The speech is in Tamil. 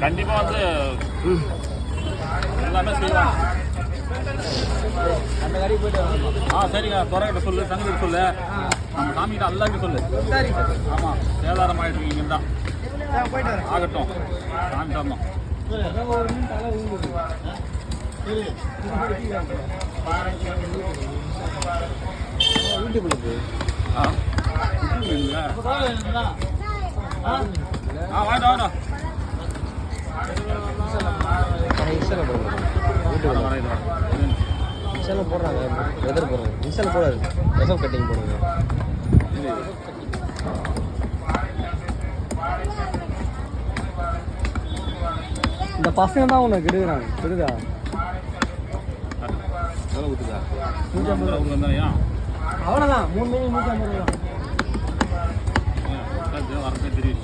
கண்டிப்பாக வந்து எல்லாமே செய்வாங்க. அந்த கடைக்கு போயிட்டு வரணும். சரிங்க. துறைகிட்ட சொல்லு, சங்ககிட்ட சொல்லு, நம்ம சாமிகிட்ட எல்லாருக்கும் சொல்லு. சரி. ஆமாம், சேதாரம் ஆகிட்டு இங்கே தான் போயிட்டு வரேன். ஆகட்டும். சாமி தரணும். ஒரு மீன் தலை ஊங்குது. வீட்டுக்குள்ள போய் இல்லை வாடா வாடா. இன்ஸ்டால போடுறாங்க, வெதர் போடுறாங்க. இன்ஸ்டால போடாது, எஃப்எம் கட்டிங் போடுறாங்க. இந்த பசங்க தான் உனக்கு எடுக்கிறாங்க. எடுதா ஊற்றுதா 150 ரூபா. அவ்வளோதான். 3 மீன் 150 ரூபா. வரப்பே தெரியும்.